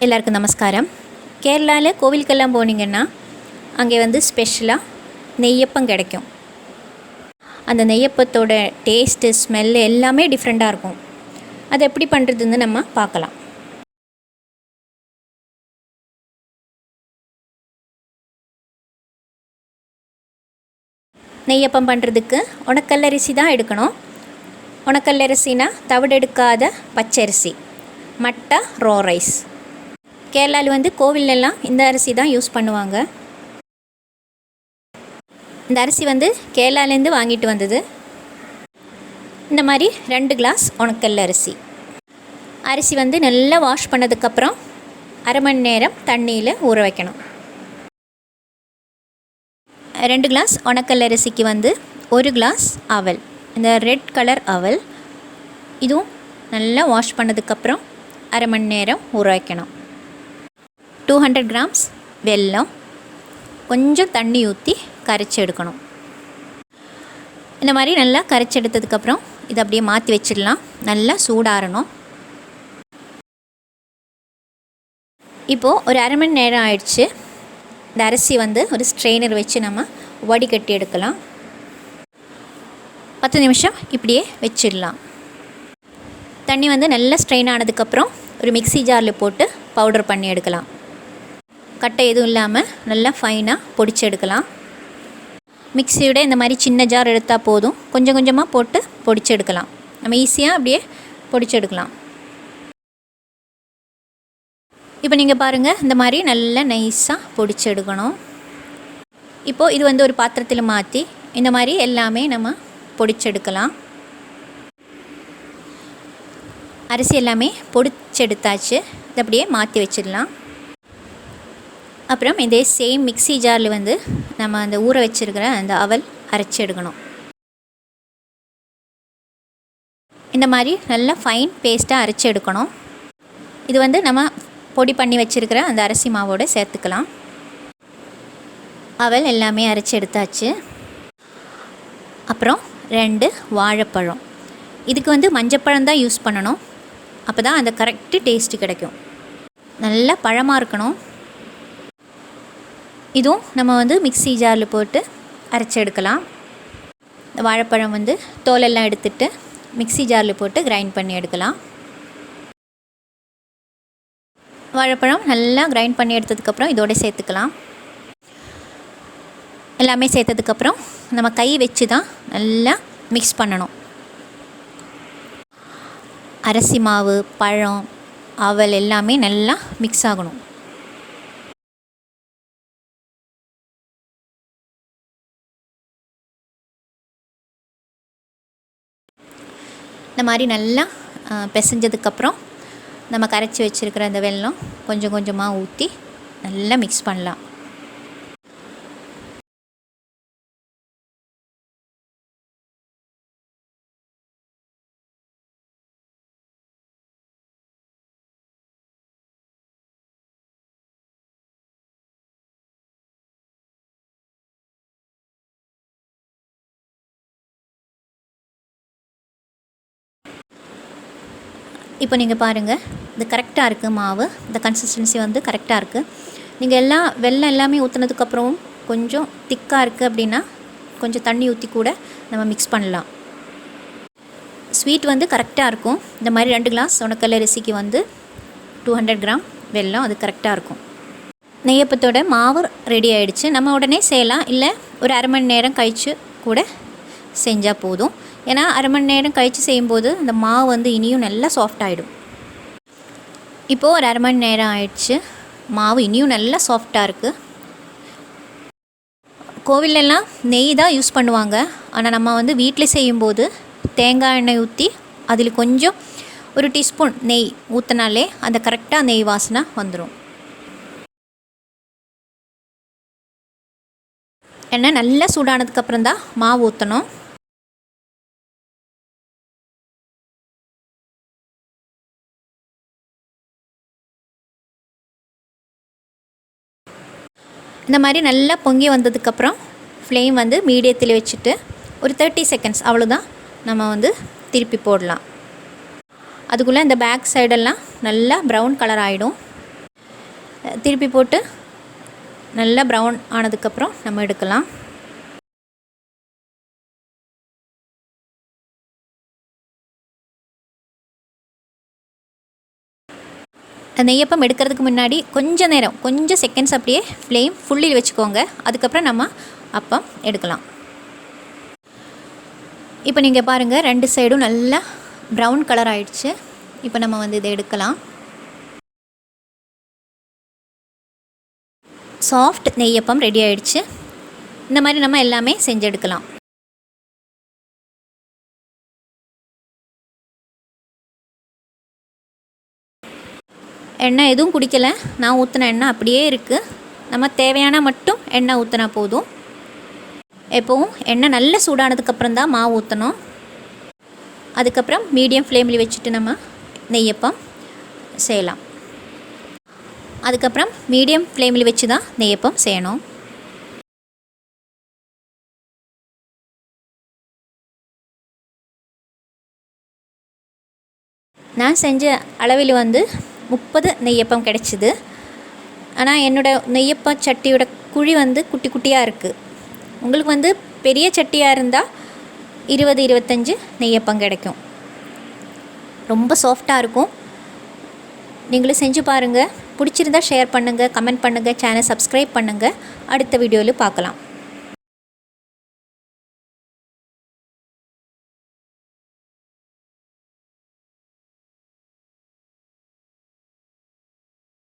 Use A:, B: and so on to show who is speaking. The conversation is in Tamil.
A: எல்லாருக்கும் நமஸ்காரம். கேரளாவில் கோவிலுக்கெல்லாம் போனீங்கன்னா அங்கே வந்து ஸ்பெஷலாக நெய்யப்பம் கிடைக்கும். அந்த நெய்யப்பத்தோட டேஸ்ட்டு, ஸ்மெல்லு எல்லாமே டிஃப்ரெண்ட்டாக இருக்கும். அது எப்படி பண்ணுறதுன்னு நம்ம பார்க்கலாம். நெய்யப்பம் பண்ணுறதுக்கு உனக்கல்லரிசி தான் எடுக்கணும். உனக்கல்லரிசினா தவிடெடுக்காத பச்சரிசி, மட்டா ரோ ரைஸ். கேரளாவில் வந்து கோவிலெல்லாம் இந்த அரிசி தான் யூஸ் பண்ணுவாங்க. இந்த அரிசி வந்து கேரளாலேருந்து வாங்கிட்டு வந்தது. இந்த மாதிரி 2 கிளாஸ் உனக்கல்ல அரிசி. அரிசி வந்து நல்லா வாஷ் பண்ணதுக்கப்புறம் அரை மணி நேரம் தண்ணியில் ஊற வைக்கணும். 2 கிளாஸ் உனக்கல்ல அரிசிக்கு வந்து 1 கிளாஸ் அவல், இந்த ரெட் கலர் அவல். இதுவும் நல்லா வாஷ் பண்ணதுக்கப்புறம் அரை மணி நேரம் ஊற வைக்கணும். 200 கிராம்ஸ் வெல்லம், கொஞ்சம் தண்ணி ஊற்றி கரைச்சி எடுக்கணும். இந்த மாதிரி நல்லா கரைச்சி எடுத்ததுக்கப்புறம் இதை அப்படியே மாற்றி வச்சிடலாம். நல்லா சூடாறணும். இப்போது ஒரு அரை மணி நேரம் ஆயிடுச்சு. இந்த அரிசி வந்து ஒரு ஸ்ட்ரெயினர் வச்சு நம்ம வடிகட்டி எடுக்கலாம். 10 நிமிஷம் இப்படியே வச்சிடலாம். தண்ணி வந்து நல்லா ஸ்ட்ரெயின் ஆனதுக்கப்புறம் ஒரு மிக்ஸி ஜாரில் போட்டு பவுடர் பண்ணி எடுக்கலாம். கட்டை எதுவும் இல்லாமல் நல்லா ஃபைனாக பொடிச்சு எடுக்கலாம். மிக்ஸியோட இந்த மாதிரி சின்ன ஜார் எடுத்தால் போதும். கொஞ்சம் கொஞ்சமாக போட்டு பொடிச்சு எடுக்கலாம். நம்ம ஈஸியாக அப்படியே பொடிச்சு எடுக்கலாம். இப்போ நீங்கள் பாருங்கள், இந்த மாதிரி நல்லா நைஸாக பொடிச்சு எடுக்கணும். இப்போது இது வந்து ஒரு பாத்திரத்தில் மாற்றி இந்த மாதிரி எல்லாமே நம்ம பொடிச்செடுக்கலாம். அரிசி எல்லாமே பொடிச்செடுத்தாச்சு. இதை அப்படியே மாற்றி வச்சிடலாம். அப்புறம் இதே சேம் மிக்ஸி ஜாரில் வந்து நம்ம அந்த ஊற வச்சுருக்கிற அந்த அவல் அரைச்சி எடுக்கணும். இந்த மாதிரி நல்லா ஃபைன் பேஸ்ட்டாக அரைச்சி எடுக்கணும். இது வந்து நம்ம பொடி பண்ணி வச்சுருக்கிற அந்த அரிசி மாவோடு சேர்த்துக்கலாம். அவல் எல்லாமே அரைச்சி எடுத்தாச்சு. அப்புறம் 2 வாழைப்பழம். இதுக்கு வந்து மஞ்சப்பழம் தான் யூஸ் பண்ணணும். அப்போ தான் அந்த கரெக்டு டேஸ்ட்டு கிடைக்கும். நல்லா பழமாக இருக்கணும். இதுவும் நம்ம வந்து மிக்ஸி ஜாரில் போட்டு அரைச்சி எடுக்கலாம். இந்த வாழைப்பழம் வந்து தோலெல்லாம் எடுத்துட்டு மிக்ஸி ஜாரில் போட்டு கிரைண்ட் பண்ணி எடுக்கலாம். வாழைப்பழம் நல்லா கிரைண்ட் பண்ணி எடுத்ததுக்கப்புறம் இதோட சேர்த்துக்கலாம். எல்லாமே சேர்த்ததுக்கப்புறம் நம்ம கை வச்சு தான் நல்லா மிக்ஸ் பண்ணணும். அரிசி மாவு, பழம், அவல் எல்லாமே நல்லா மிக்ஸ் ஆகணும். இந்த மாதிரி நல்லா பிசைஞ்சதுக்கப்புறம் நம்ம கரைச்சி வச்சுருக்கிற அந்த வெல்லம் கொஞ்சம் கொஞ்சமாக ஊற்றி நல்லா மிக்ஸ் பண்ணலாம். இப்போ நீங்கள் பாருங்கள், இது கரெக்டாக இருக்குது மாவு. இந்த கன்சிஸ்டன்சி வந்து கரெக்டாக இருக்குது. நீங்கள் வெல்லம் எல்லாமே ஊற்றுனதுக்கப்புறம் கொஞ்சம் திக்காக இருக்குது அப்படின்னா கொஞ்சம் தண்ணி ஊற்றி கூட நம்ம மிக்ஸ் பண்ணலாம். ஸ்வீட் வந்து கரெக்டாக இருக்கும். இந்த மாதிரி 2 கிளாஸ் உனக்கல்ல அரிசிக்கு வந்து 200 கிராம் வெல்லம், அது கரெக்டாக இருக்கும். நெய்யப்பத்தோட மாவு ரெடி ஆகிடுச்சு. நம்ம உடனே செய்யலாம், இல்லை ஒரு அரை மணி நேரம் கழித்து கூட செஞ்சால் போதும். ஏன்னா அரை மணி நேரம் கழித்து செய்யும்போது அந்த மாவு வந்து இனியும் நல்லா சாஃப்ட் ஆகிடும். இப்போது ஒரு அரை மணி நேரம் ஆயிடுச்சு. மாவு இனியும் நல்லா சாஃப்டாக இருக்குது. கோவிலெல்லாம் நெய் தான் யூஸ் பண்ணுவாங்க. ஆனால் நம்ம வந்து வீட்டில் செய்யும்போது தேங்காய் எண்ணெய் ஊற்றி அதில் கொஞ்சம் ஒரு டீஸ்பூன் நெய் ஊற்றினாலே அந்த கரெக்டாக நெய் வாசனை வந்துடும். எண்ணெய் நல்லா சூடானதுக்கப்புறம் தான் மாவு ஊற்றணும். இந்த மாதிரி நல்லா பொங்கி வந்ததுக்கப்புறம் ஃப்ளேம் வந்து மீடியத்தில் வச்சுட்டு ஒரு 30 செகண்ட்ஸ் அவ்வளோதான் நம்ம வந்து திருப்பி போடலாம். அதுக்குள்ளே இந்த பேக் சைடெல்லாம் நல்லா ப்ரௌன் கலர் ஆகிடும். திருப்பி போட்டு நல்லா ப்ரௌன் ஆனதுக்கப்புறம் நம்ம எடுக்கலாம். நெய்யப்பம் எடுக்கிறதுக்கு முன்னாடி கொஞ்சம் செகண்ட்ஸ் அப்படியே ஃப்ளேம் ஃபுல்லில் வச்சுக்கோங்க. அதுக்கப்புறம் நம்ம அப்பம் எடுக்கலாம். இப்போ நீங்கள் பாருங்கள், 2 சைடும் நல்லா ப்ரௌன் கலர் ஆயிடுச்சு. இப்போ நம்ம வந்து இதை எடுக்கலாம். சாஃப்ட் நெய்யப்பம் ரெடி ஆயிடுச்சு. இந்த மாதிரி நம்ம எல்லாமே செஞ்சு எடுக்கலாம். எண்ணெய் எதுவும் குடிக்கலை, நான் ஊற்றின எண்ணெய் அப்படியே இருக்குது. நம்ம தேவையான மட்டும் எண்ணெய் ஊற்றினா போதும். எப்போவும் எண்ணெய் நல்ல சூடானதுக்கப்புறம் தான் மாவு ஊற்றணும். அதுக்கப்புறம் மீடியம் ஃப்ளேமில் வச்சுட்டு நம்ம நெய்யப்பம் செய்யலாம். அதுக்கப்புறம் மீடியம் ஃப்ளேமில் வச்சு தான் நெய்யப்பம் செய்யணும். நான் செஞ்ச அளவில் வந்து 30 நெய்யப்பம் கிடச்சிது. ஆனால் என்னோடய நெய்யப்ப சட்டியோட குழி வந்து குட்டி குட்டியாக இருக்குது. உங்களுக்கு வந்து பெரிய சட்டியாக இருந்தால் 20-25 நெய்யப்பம் கிடைக்கும். ரொம்ப சாஃப்டாக இருக்கும். நீங்களும் செஞ்சு பாருங்கள். பிடிச்சிருந்தால் ஷேர் பண்ணுங்கள், கமெண்ட் பண்ணுங்கள், சேனல் சப்ஸ்கிரைப் பண்ணுங்கள். அடுத்த வீடியோவில் பார்க்கலாம்.